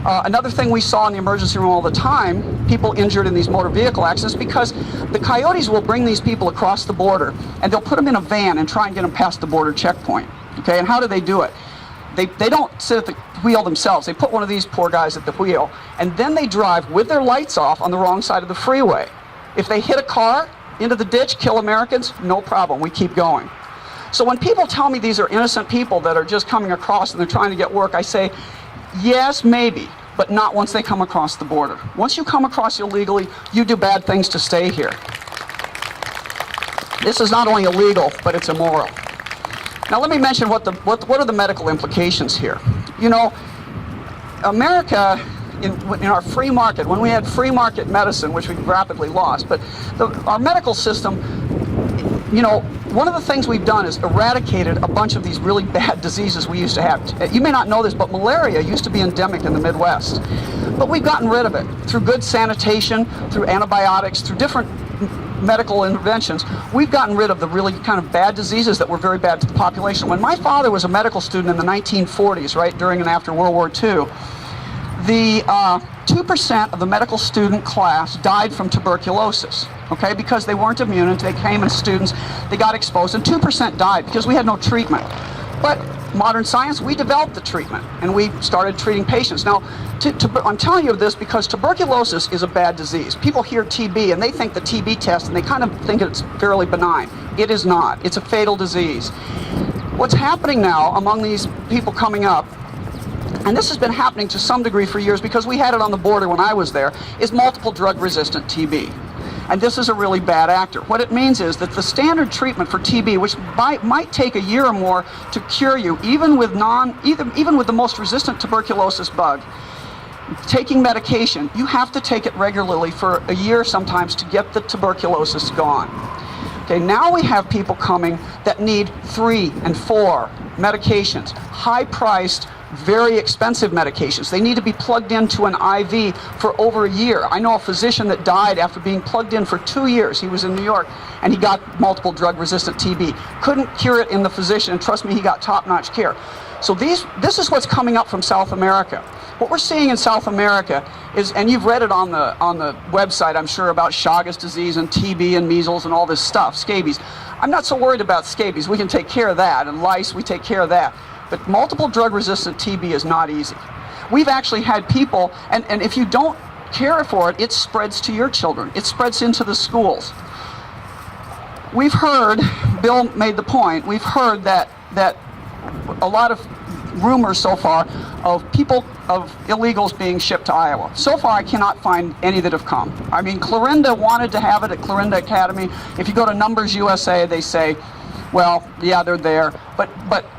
Another thing we saw in the emergency room all the time, people injured in these motor vehicle accidents, because the coyotes will bring these people across the border and they'll put them in a van and try and get them past the border checkpoint. Okay, and how do they do it? They don't sit at the wheel themselves. They put one of these poor guys at the wheel, and then they drive with their lights off on the wrong side of the freeway. If they hit a car into the ditch, kill Americans, no problem, we keep going. So when people tell me these are innocent people that are just coming across and they're trying to get work, I say, yes, maybe, but not once they come across the border. Once you come across illegally, you do bad things to stay here. This is not only illegal, but it's immoral. Now let me mention what are the medical implications here. You know, America, in our free market, when we had free market medicine, which we rapidly lost, but our medical system, you know, one of the things we've done is eradicated a bunch of these really bad diseases we used to have. You may not know this, but malaria used to be endemic in the Midwest. But we've gotten rid of it through good sanitation, through antibiotics, through different medical interventions. We've gotten rid of the really kind of bad diseases that were very bad to the population. When my father was a medical student in the 1940s, right, during and after World War II, the 2% of the medical student class died from tuberculosis, okay, because they weren't immune, and they came as students, they got exposed, and 2% died because we had no treatment. But modern science, we developed the treatment, and we started treating patients. Now, I'm telling you this because tuberculosis is a bad disease. People hear TB, and they think the TB test, and they kind of think it's fairly benign. It is not. It's a fatal disease. What's happening now among these people coming up, and this has been happening to some degree for years because we had it on the border when I was there, is multiple drug-resistant TB. And this is a really bad actor. What it means is that the standard treatment for TB, which might take a year or more to cure you, even with the most resistant tuberculosis bug, taking medication, you have to take it regularly for a year sometimes to get the tuberculosis gone. Okay, now we have people coming that need 3 and 4 medications, high-priced, very expensive medications. They need to be plugged into an IV for over a year. I know a physician that died after being plugged in for 2 years. He was in New York, and he got multiple drug-resistant TB. Couldn't cure it in the physician, and trust me, he got top-notch care. So this is what's coming up from South America. What we're seeing in South America is, and you've read it on the website, I'm sure, about Chagas disease and TB and measles and all this stuff, scabies. I'm not so worried about scabies. We can take care of that, and lice, we take care of that. But multiple drug-resistant TB is not easy. We've actually had people, and if you don't care for it, it spreads to your children. It spreads into the schools. We've heard, Bill made the point, we've heard that a lot of rumors so far of illegals being shipped to Iowa. So far, I cannot find any that have come. I mean, Clarinda wanted to have it at Clarinda Academy. If you go to Numbers USA, they say, well, yeah, they're there, but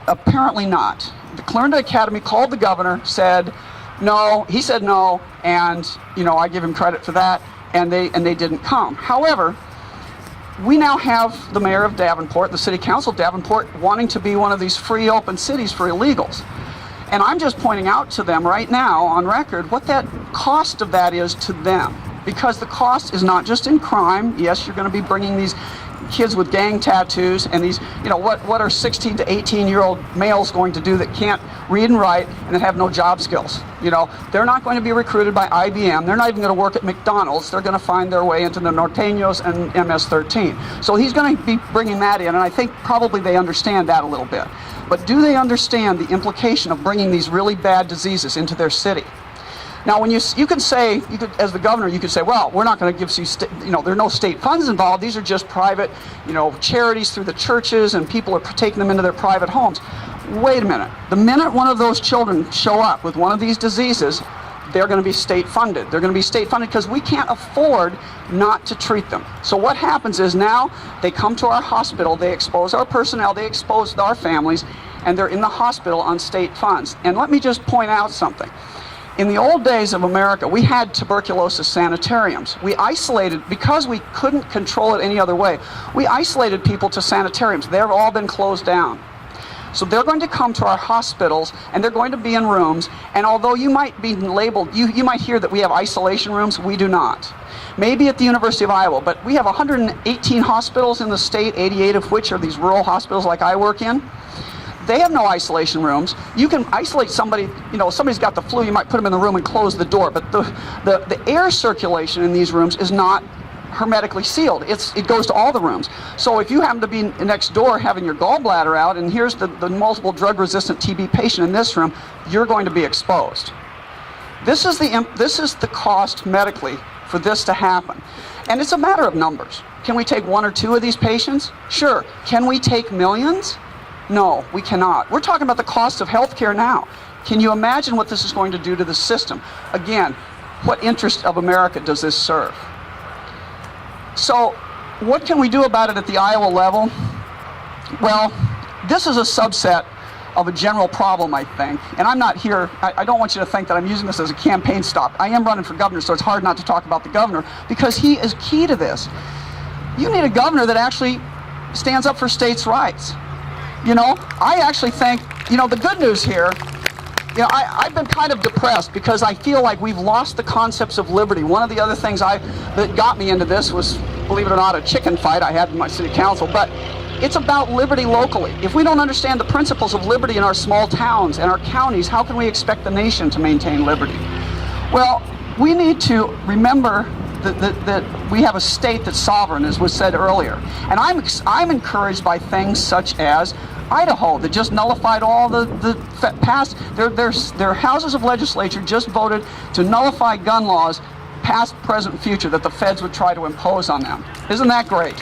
apparently not. The Clarinda Academy called the governor, said no, he said no, and you know, I give him credit for that, and they didn't come. However, we now have the mayor of Davenport, the city council of Davenport, wanting to be one of these free open cities for illegals. And I'm just pointing out to them right now on record what that cost of that is to them. Because the cost is not just in crime. Yes, you're going to be bringing these kids with gang tattoos and these, you know, what are 16 to 18-year-old males going to do that can't read and write and that have no job skills? You know, they're not going to be recruited by IBM. They're not even going to work at McDonald's. They're going to find their way into the Norteños and MS-13. So he's going to be bringing that in, and I think probably they understand that a little bit. But do they understand the implication of bringing these really bad diseases into their city? Now, when you could say, as the governor, you could say, well, we're not going to give you, there are no state funds involved. These are just private, charities through the churches, and people are taking them into their private homes. Wait a minute. The minute one of those children show up with one of these diseases, they're going to be state funded. They're going to be state funded because we can't afford not to treat them. So what happens is now they come to our hospital, they expose our personnel, they expose our families, and they're in the hospital on state funds. And let me just point out something. In the old days of America, we had tuberculosis sanitariums. We isolated, because we couldn't control it any other way, we isolated people to sanitariums. They've all been closed down. So they're going to come to our hospitals, and they're going to be in rooms, and although you might be labeled, you might hear that we have isolation rooms, we do not. Maybe at the University of Iowa, but we have 118 hospitals in the state, 88 of which are these rural hospitals like I work in. They have no isolation rooms. You can isolate somebody, you know, if somebody's got the flu, you might put them in the room and close the door, but the air circulation in these rooms is not hermetically sealed. It goes to all the rooms. So if you happen to be next door having your gallbladder out, and here's the multiple drug-resistant TB patient in this room, you're going to be exposed. This is the cost medically for this to happen. And it's a matter of numbers. Can we take 1 or 2 of these patients? Sure. Can we take millions? No, we cannot. We're talking about the cost of healthcare now. Can you imagine what this is going to do to the system? Again, what interest of America does this serve? So, what can we do about it at the Iowa level? Well, this is a subset of a general problem, I think. And I'm not here, I don't want you to think that I'm using this as a campaign stop. I am running for governor, so it's hard not to talk about the governor, because he is key to this. You need a governor that actually stands up for states' rights. You know, I actually think, you know, the good news here, you know, I've been kind of depressed because I feel like we've lost the concepts of liberty. One of the other things that got me into this was, believe it or not, a chicken fight I had in my city council, but it's about liberty locally. If we don't understand the principles of liberty in our small towns and our counties, how can we expect the nation to maintain liberty? Well, we need to remember that we have a state that's sovereign, as was said earlier. And I'm encouraged by things such as Idaho, that just nullified all the past, their houses of legislature just voted to nullify gun laws, past, present, future, that the feds would try to impose on them. Isn't that great?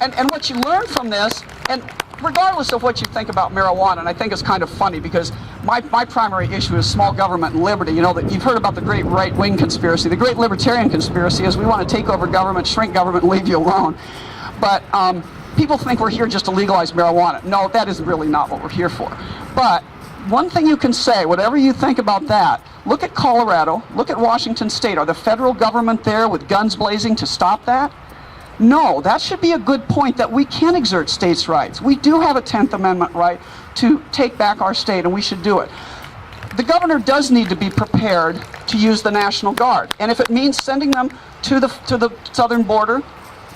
And what you learn from this, and regardless of what you think about marijuana, and I think it's kind of funny because my primary issue is small government and liberty. You know, that you've heard about the great right-wing conspiracy. The great libertarian conspiracy is we want to take over government, shrink government, and leave you alone. But people think we're here just to legalize marijuana. No, that is really not what we're here for. But one thing you can say, whatever you think about that, look at Colorado, look at Washington State. Are the federal government there with guns blazing to stop that? No, that should be a good point that we can exert states' rights. We do have a 10th Amendment right to take back our state, and we should do it. The governor does need to be prepared to use the National Guard, and if it means sending them to the southern border,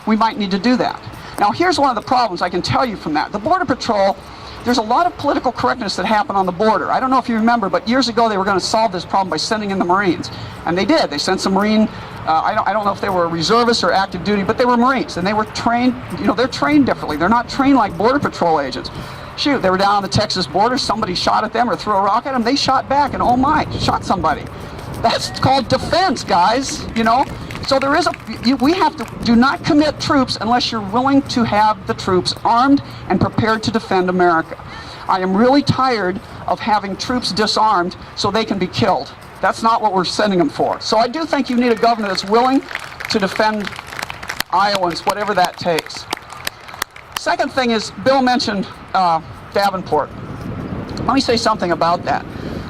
we might need to do that. Now, here's one of the problems I can tell you from that. The Border Patrol, there's a lot of political correctness that happened on the border. I don't know if you remember, but years ago they were going to solve this problem by sending in the Marines. And they did. They sent some Marine, I don't know if they were reservists or active duty, but they were Marines. And they were trained, you know, they're trained differently. They're not trained like Border Patrol agents. Shoot, they were down on the Texas border, somebody shot at them or threw a rock at them, they shot back and oh my, shot somebody. That's called defense, guys, you know? So there is we have to do not commit troops unless you're willing to have the troops armed and prepared to defend America. I am really tired of having troops disarmed so they can be killed. That's not what we're sending them for. So I do think you need a governor that's willing to defend Iowans, whatever that takes. Second thing is, Bill mentioned Davenport. Let me say something about that.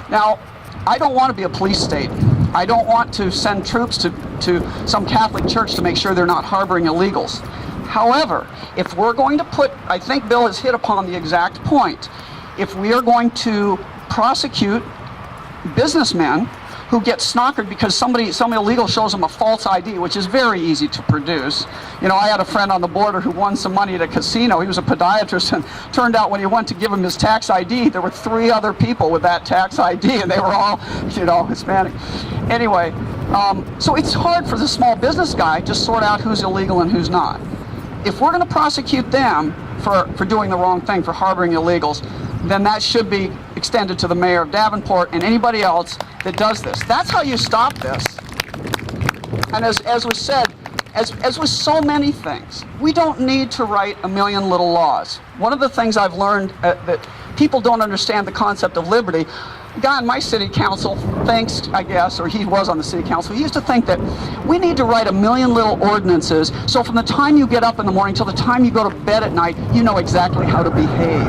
Now, I don't want to be a police state. I don't want to send troops to some Catholic church to make sure they're not harboring illegals. However, if we're going to put, I think Bill has hit upon the exact point, if we are going to prosecute businessmen who get snockered because some illegal shows them a false ID, which is very easy to produce. You know, I had a friend on the border who won some money at a casino. He was a podiatrist, and turned out when he went to give him his tax ID, there were 3 other people with that tax ID, and they were all, you know, Hispanic. Anyway, so it's hard for the small business guy to sort out who's illegal and who's not. If we're going to prosecute them for doing the wrong thing, for harboring illegals, then that should be extended to the mayor of Davenport and anybody else that does this. That's how you stop this. And as was said, as with so many things, we don't need to write a million little laws. One of the things I've learned that people don't understand the concept of liberty. A guy on my city council thinks, I guess, or he was on the city council, he used to think that we need to write a million little ordinances so from the time you get up in the morning till the time you go to bed at night, you know exactly how to behave.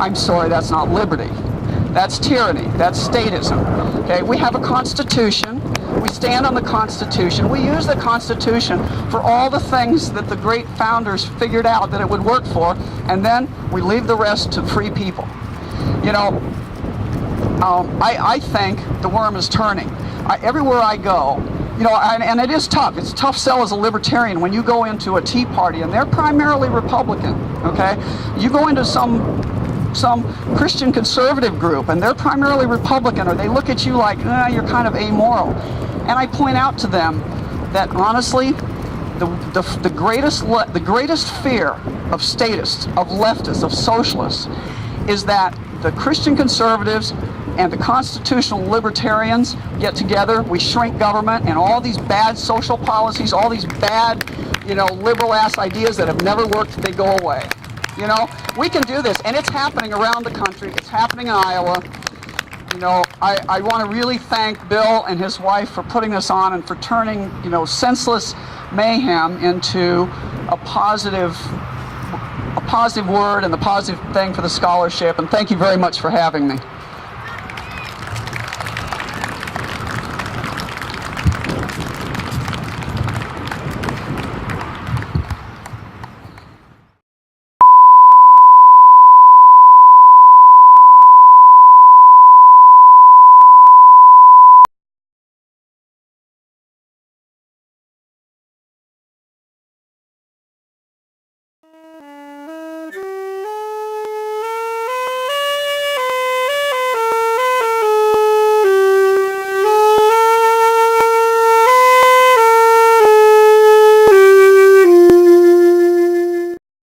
I'm sorry, that's not liberty. That's tyranny. That's statism. Okay, we have a Constitution. We stand on the Constitution. We use the Constitution for all the things that the great founders figured out that it would work for, and then we leave the rest to free people. You know, I think the worm is turning. Everywhere I go, you know, and it is tough. It's a tough sell as a libertarian when you go into a Tea Party, and they're primarily Republican, okay? You go into some some Christian conservative group, and they're primarily Republican, or they look at you like, you're kind of amoral. And I point out to them that honestly, the greatest fear of statists, of leftists, of socialists, is that the Christian conservatives and the constitutional libertarians get together, we shrink government, and all these bad social policies, all these bad, liberal-ass ideas that have never worked, they go away. We can do this, and it's happening around the country. It's happening in Iowa. I want to really thank Bill and his wife for putting this on and for turning, senseless mayhem into a positive word and the positive thing for the scholarship. And thank you very much for having me.